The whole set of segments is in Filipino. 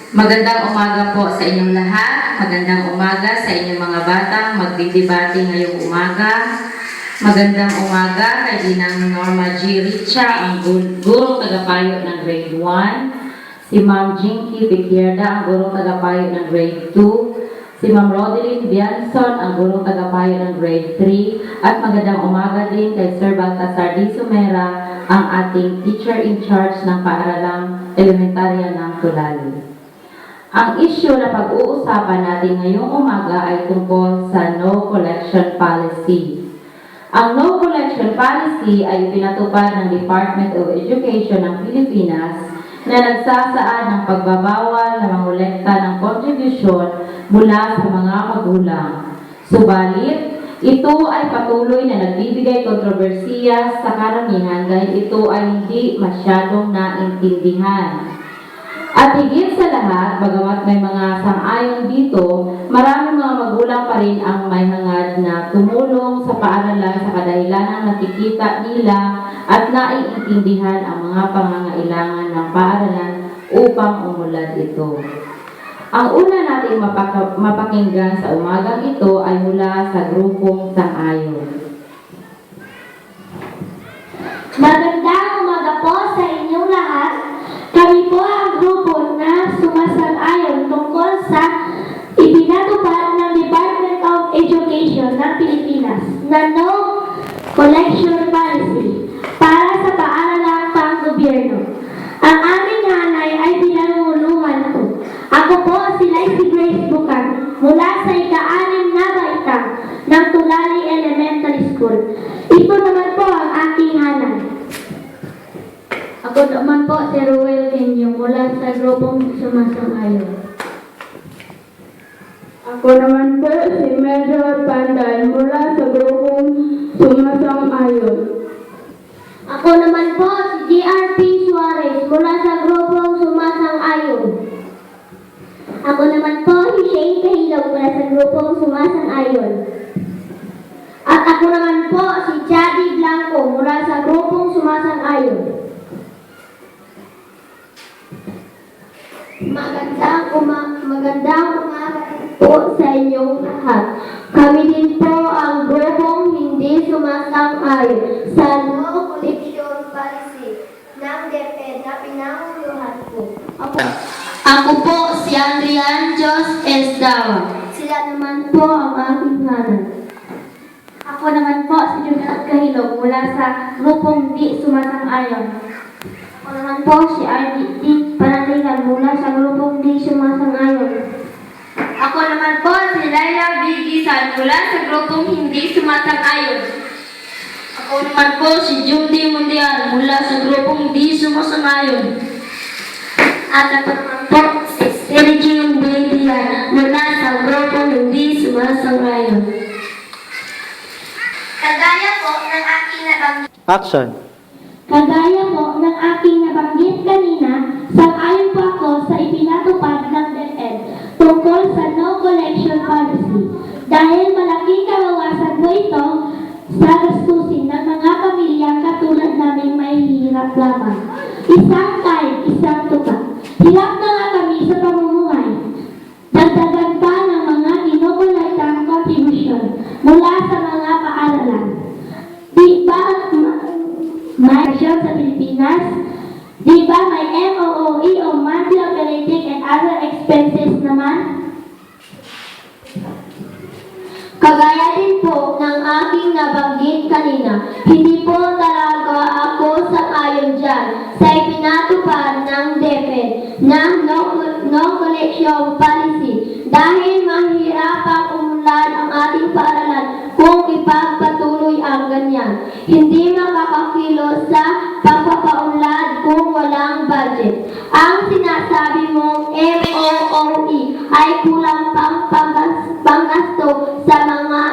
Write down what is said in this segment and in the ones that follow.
Magandang umaga po sa inyong lahat. Magandang umaga sa inyong mga batang magdidebate ngayong umaga. Magandang umaga kay Ginang Norma G. Richa, ang gurong tagapayo ng grade 1. Si Ma'am Jinky Bicierda, ang gurong tagapayo ng grade 2. Si Ma'am Rodeline Bianson, ang gurong tagapayo ng grade 3. At magandang umaga din kay Sir Baltasar D. Sumera, ang ating teacher in charge ng paaralang elementarya ng Tulali. Ang issue na pag-uusapan natin ngayong umaga ay tungkol sa No Collection Policy. Ang No Collection Policy ay pinatupad ng Department of Education ng Pilipinas na nagsasaad ng pagbabawal na mangolekta ng kontribusyon mula sa mga magulang. Subalit, ito ay patuloy na nagbibigay kontrobersiya sa karamihan dahil ito ay hindi masyadong naintindihan. At higit sa lahat, bagamat may mga sang-ayon dito, maraming mga magulang pa rin ang may hangad na tumulong sa paaralan sa kadahilanang nakikita nila at naiintindihan ang mga pangangailangan ng paaralan upang umunlad ito. Ang una nating mapakinggan sa umagang ito ay mula sa grupong sang-ayon. Magandang umaga po sa inyong lahat. Kami po ang grupo na sumasang-ayon tungkol sa ipinatupad ng Department of Education ng Pilipinas na No Collection Policy para sa paaralang pang-gobyerno. Ang aming nanay ay pinangulungan ko. Ako po si Grace Bukan mula sa ika-6 na baitang ng Tulali Elementary School. Ito naman po ang aking hanay. Ako naman po si Ruel Kenyo mula sa grupong sumasang-ayon. Ako naman po si Major Pandan mula sa grupong sumasang-ayon. Ako naman po si GRP Suarez mula sa grupong sumasang-ayon. Ako naman po si Shane Kahilog mula sa grupong sumasang-ayon. At ako naman po si Chadi Blanco mula sa grupong sumasang-ayon. Magandang umaga po sa inyong lahat. Kami din po ang grupong hindi sumasang-ayon sa No Collection Policy ng DepEd na pinanguluhan ko. Ako po si Andrian Jos Esdawa. Sila naman po ang aking hanap. Ako naman po si Juliet Kahilog mula sa grupong di sumasang-ayon. Ako naman po si RDT Panaligan mula sa grupong di sumasang-ayon. Ako naman po si Laila Bigisan mula sa grupong hindi sumasang-ayon. Ako naman po si Judy Mundial mula sa grupong di sumasang-ayon. At ako naman po si Sergio Bedian mula sa grupong hindi sumasang-ayon. Kagaya po ng aking nabanggit. Action! Kagaya po ng aking nabanggit kanina, sang-ayon po ako sa ipinatupad ng DepEd tungkol sa No Collection Policy dahil malaking kawawasan po ito sa gastusin ng mga pamilya katulad naming mahihirap lamang. Isang kahit, isang tuka. Hirap na nga kami sa pamumuhay. Dagdagan pa ng mga kinukulatang contribution mula sa mga paaralan. Di ba may sa Pilipinas? Di ba may MOOE o monthly operating and other expenses naman? Kagaya din po ng aking nabanggit kanina, hindi po talaga ako sang-ayon dyan sa ipinatupad ng DepEd na no collection policy dahil mahirapang umunlad ang ating paaralan kung ipagpatuloy ang ganyan. Hindi makakakilos sa pagpapaunlad kung walang budget. Ang sinasabi mong MOOE ay kulang pang panggasto sa mga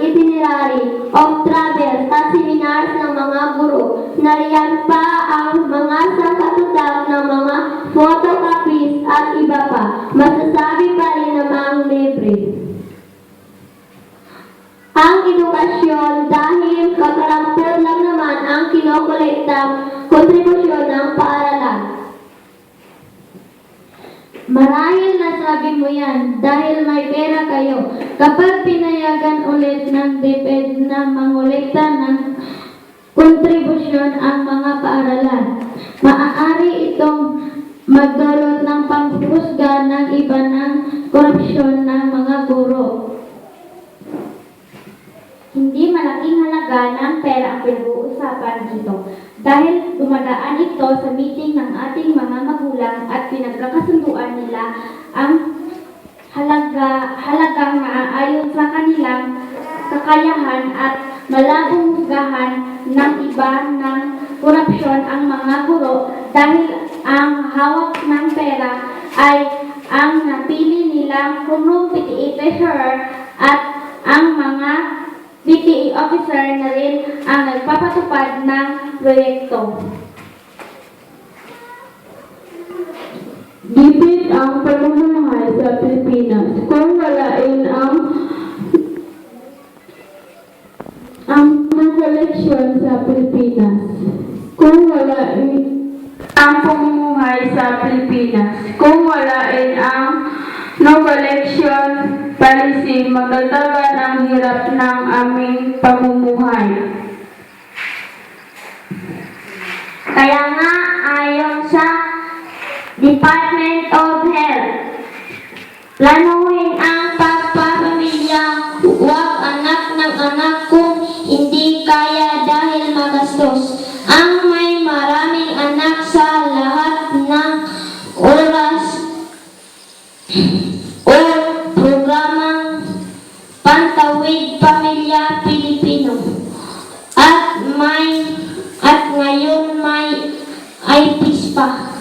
itinerary of travels at seminars ng mga guro. Nariyan pa ang mga sangkatutak ng mga photocopies at iba pa. Masasabi pa rin namang libre ang edukasyon dahil kakarampot lang naman ang kinokolektang kontribusyon ng paaralan. mo yan dahil may pera kayo. Kapag pinayagan ulit ng DepEd na mangolekta ng kontribusyon ang mga paaralan, maaari itong magdulot ng panghuhusga ng iba ng korupsyon ng mga guro. Hindi malaking halaga ng pera ang pinag-uusapan dito dahil dumadaan ito sa meeting ng ating mga magulang at pinagkakasunduan nila ang halagang naaayon sa kanilang kakayahan at malabong husgahan ng iba ng korupsyon ang mga guro dahil ang hawak ng pera ay ang napili nilang Kumu PTA Treasurer at ang mga PTA officer na rin ang nagpapatupad ng proyekto. Gipit ang pamumuhay sa Pilipinas kung walain ang koleksyon sa Pilipinas. Kung walain ang pamumuhay sa Pilipinas. Kung walain ang no collection policy, magtatagal ang hirap ng aming pamumuhay. Kaya nga, ayon sa Department of Health, planuhin ang pagpapamilya, huwag anak ng anak kung hindi kaya dahil magastos. Ang may maraming anak sa lahat ng oras o programang Pantawid Pamilya Pilipino at ngayon may IPs pa.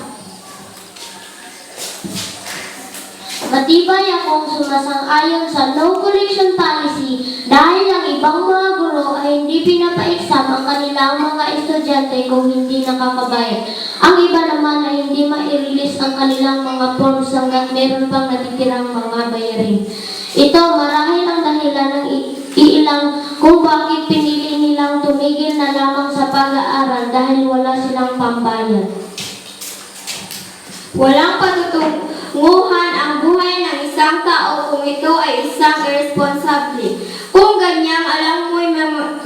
Matibay akong sumasang-ayon sa no collection policy dahil ang ibang mga guro ay hindi pinapaiksam ang kanilang mga estudyante kung hindi nakakabayad. Ang iba naman ay hindi ma-release ang kanilang mga forms hanggang meron pang natitirang mga bayarin. Ito marahil ang dahilan ng iilang kung bakit pinili nilang tumigil na lamang sa pag-aaral dahil wala silang pambayad. Walang patutunguhan ang buhay ng isang tao kung ito ay isang irresponsable. Kung ganyang alam mo'y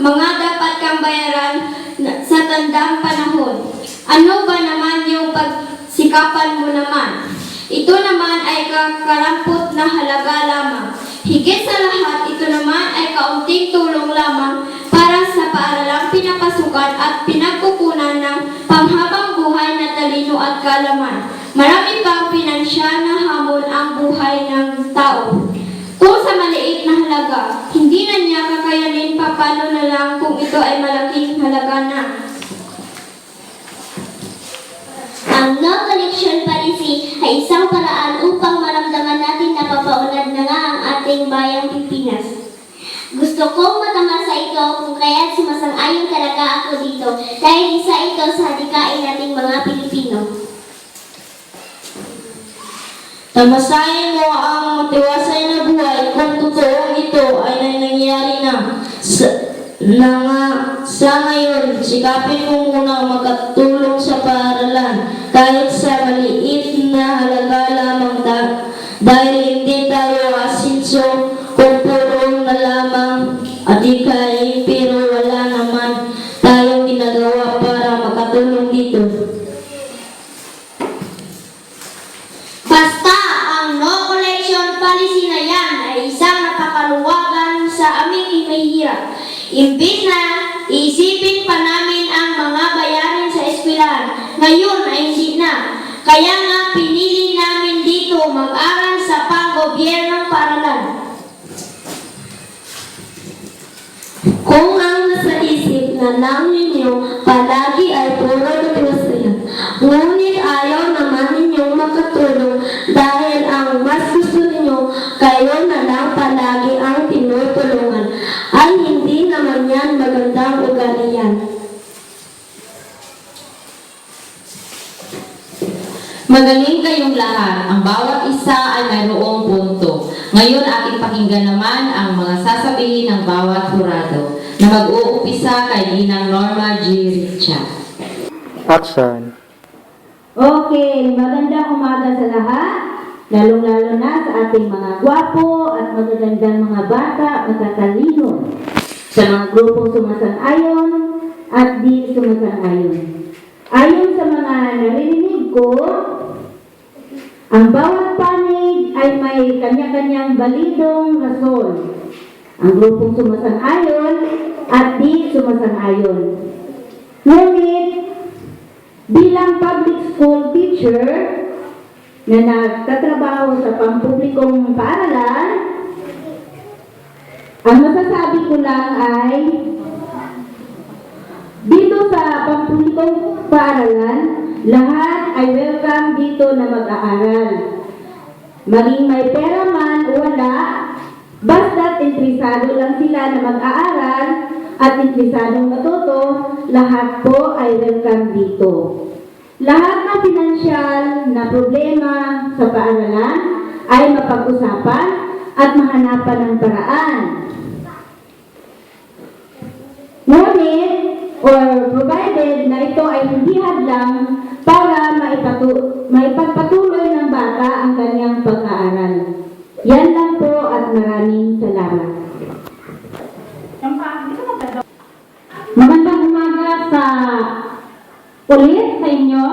mga dapat kang bayaran sa tandang panahon. Ano ba naman yung pagsikapan mo naman? Ito naman ay kakarampot na halaga lamang. Higit sa lahat, ito naman ay kaunting tulong lamang para sa paaralang pinapasukan at pinagkukunan ng panghabang buhay na talino at kaalaman. Marami pang pinansya na hamon ang buhay ng tao. Kung sa maliit na halaga, hindi na niya kakayanin papano na lang kung ito ay malaking halaga na. Ang no collection policy ay isang paraan upang maramdaman natin na papaunlad na nga ang ating bayang Pilipinas. Gusto kong matamasa ito kung kaya't sumasang-ayon talaga ako dito dahil isa ito sa hadikain nating mga Pilipino. Tamasahin mo ang matiwasay na buhay kung totoong ito ay nangyayari na. Sa ngayon, sikapin mo muna makatulong sa paaralan kahit sa maliit na halaga lamang dahil hindi tayo asinso kung puro na lamang adikain pero wala naman tayong ginagawa para makatulong dito. Basta ang no collection policy na yan ay isang napakaluwagan sa aming mahihirap. Imbis na isipin pa namin ang mga bayarin sa eskwelahan, ngayon ay hindi na. Kaya nga pinili namin dito mag-aral sa pang-gobyernong paaralan. Kung ang nasa isip na lang ninyo palagi ay puro matiwasayan, ngunit ayaw naman ninyong makatulong dahil ang mas gusto ninyo kayo na lang palagi ang tinutulungan, ay hindi naman yan magandang ugalian. Magaling kayong lahat. Ang bawat isa ay mayroong punto. Ngayon ating pakinggan naman ang mga sasabihin ng bawat hurado na mag-uumpisa kay Ninang Norma G. Richa. Action. Okay, magandang umaga sa lahat. lalong-lalo na sa ating mga gwapo at magagandang mga bata, matatalino, sa mga grupong sumasang-ayon at di sumasang-ayon. Ayon sa mga naririnig ko, ang bawat panig ay may kanya-kanyang balidong rason. Ang grupong sumasang-ayon at di sumasang-ayon. Ngunit, bilang public school teacher na nagtatrabaho sa pampublikong paaralan, ang masasabi ko lang ay dito sa pampublikong paaralan, lahat ay welcome dito na mag-aaral. Maging may pera man o wala, basta't interesado lang sila na mag-aaral at interesadong matuto, lahat po ay welcome dito. Lahat ng pinansyal na problema sa paaralan ay mapag-usapan at mahanapan ng paraan. Ngunit, or provided na ito ay hindi hadlang para maipagpatuloy ng bata ang kanyang pag-aaral. Yan lang po at maraming salamat. Magandang umaga ulit sa inyo.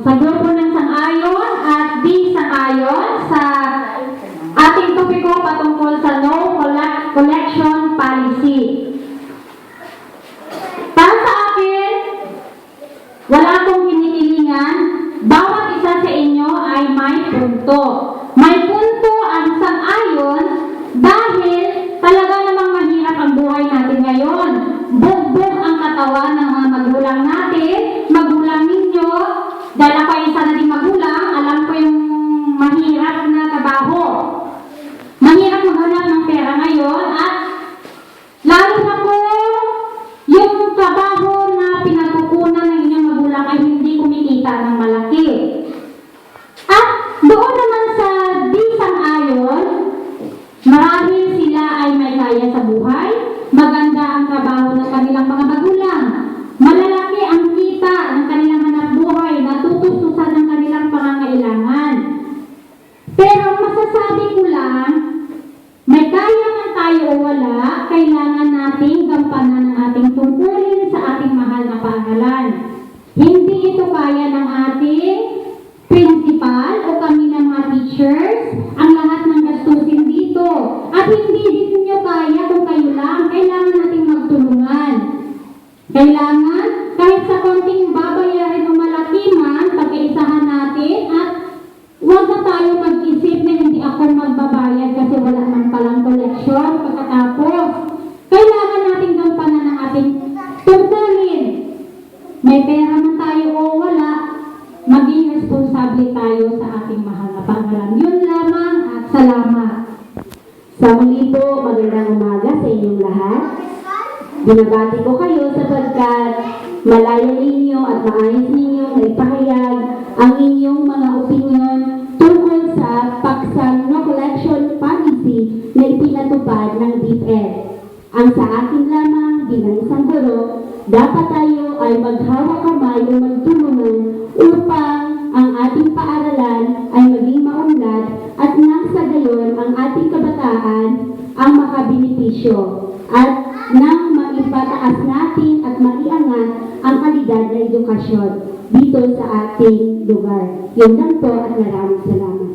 Sa grupo ng sang-ayon at di sang-ayon sa ating topiko patungkol sa no collection policy. Para sa akin, wala akong hinihilingan. Bawat isa sa inyo ay may punto. May punto ang sang-ayon dahil talaga namang mahirap ang buhay natin ngayon. Bugbog ang katawan ng mga magulang natin, magulang ninyo. Dahil ako ay isa na din magulang, alam ko yung mahirap na trabaho. Mahirap maghanap ng pera ngayon at lalo na po yung trabaho na pinagkukunan ng inyong magulang ay hindi kumikita ng malaki. At doon naman sa di sang-ayon, marahil sila ay may kaya sa buhay, maganda ang trabaho ng kanilang mga magulang, malalaki ang kita ng kanilang hanap buhay, natutustusan ng kanilang pangangailangan. Pero masasabi ko lang, may kaya man tayo o wala, kailangan nating gampanan ang ating tungkulin sa ating mahal na paaralan. Hindi ito kaya ng ating principal o kami ng mga teachers, ang lahat ng gastusin dito. At hindi din nyo kaya kung kayo lang, kailangan nating magtulungan. Kailangan, kahit sa konting babayarin o malaki man, pagkaisahan natin at huwag na tayo mag-isip na hindi ako magbabayad kasi wala man palang koleksyon pagkatapos. Kailangan nating gampanan ang ating tungkulin. May pera man tayo o wala, maging responsable tayo sa ating mahal na paaralan. Yun lamang at salamat. Sa muli po, magandang umaga sa inyong lahat. Binabati ko kayo sapagkat malaya ninyo at maayos ninyo na ipahayag ang inyong mga opinyon tungkol sa paksang no collection policy na ipinatupad ng DepEd. Ang sa akin lamang bilang isang guro, dapat tayo ay maghawak kamay o magtulungan upang ang ating paaralan ay maging maunlad at nang sa gayon ang ating kabataan ang makabenepisyo at nang maipataas natin at maiangat ang kalidad ng edukasyon dito sa ating lugar. Yun lang po at maraming salamat.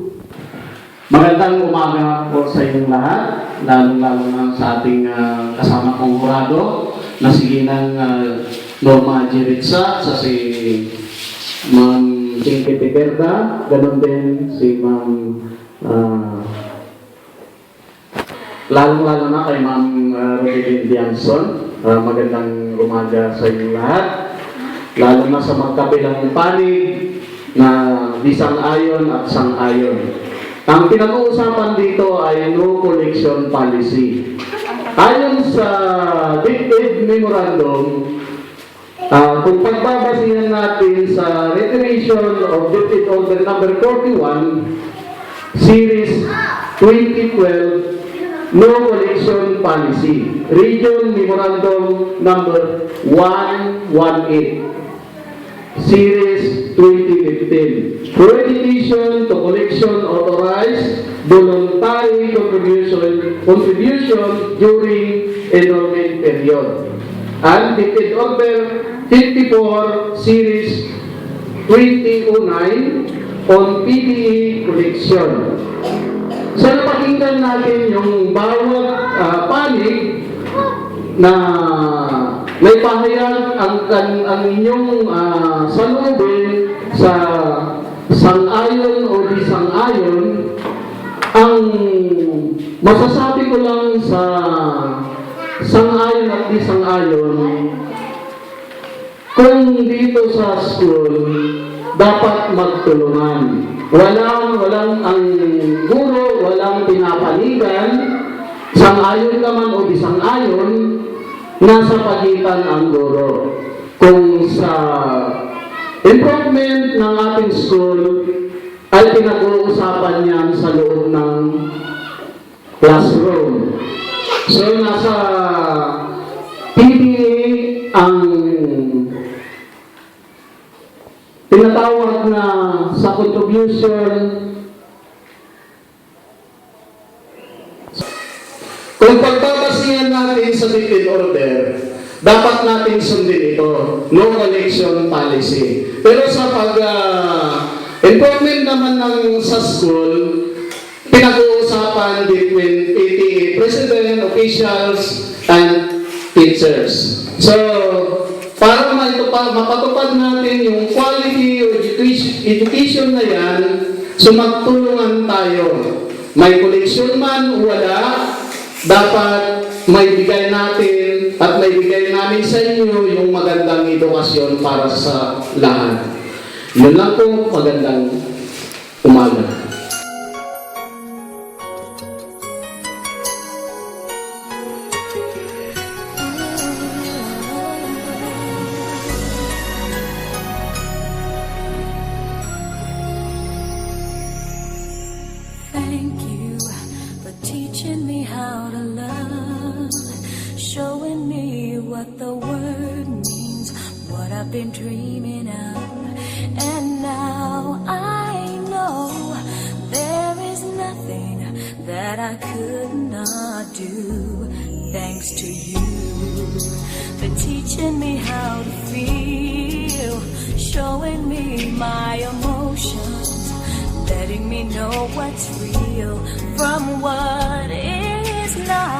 Magandang umaga po sa inyong lahat, lalo-lalo na sa ating kasama kong jurado na si Ginang Norma Jiritsa, sa si Ma'am Chinky Piperda, ganun din si Ma'am lalong-lalo na kay Ma'am Rogelyn Dianson. Magandang umaga sa inyong lahat, lalo na sa magkabilang panig na di sang-ayon at sang-ayon. Ang pinag-uusapan dito ay no collection policy. Ayon sa DepEd Memorandum, kung pagbabasihan natin sa Reiteration of DepEd Order number 41, Series 2012, No Collection Policy, Region Memorandum number 118. Series 2015. For education to collection authorized voluntary contribution during enrollment period. And Defeat Order 54 Series 2009 on PDE collection. So napakinggan natin yung bawat panig na may pahayag ang inyong salubin sa sang-ayon o di sang-ayon. Ang masasabi ko lang sa sang-ayon at di sang-ayon, kung dito sa school dapat magtulungan. Walang ang guro, walang pinapanigan, sang-ayon ka man o di sang-ayon, nasa pagitan ang guro. Kung sa improvement ng ating school ay pinag-uusapan yan sa loob ng classroom. So nasa PDA ang tinatawag na sa contribution. Kung pagbabasihan natin sa Defeat Order, dapat natin sundin ito, no collection policy. Pero sa improvement naman ng sa school, pinag-uusapan between PTA president, officials, and teachers. So, para mapatupad natin yung quality of education na yan, so magtulungan tayo. May collection man o wala, dapat may bigay natin at may bigay namin sa inyo yung magandang edukasyon para sa lahat. Yun lang po, magandang umaga. Thank you for teaching me how to love, showing me what the word means, what I've been dreaming of. And now I know there is nothing that I could not do. Thanks to you for teaching me how to feel, showing me my emotions, letting me know what's real from what is not.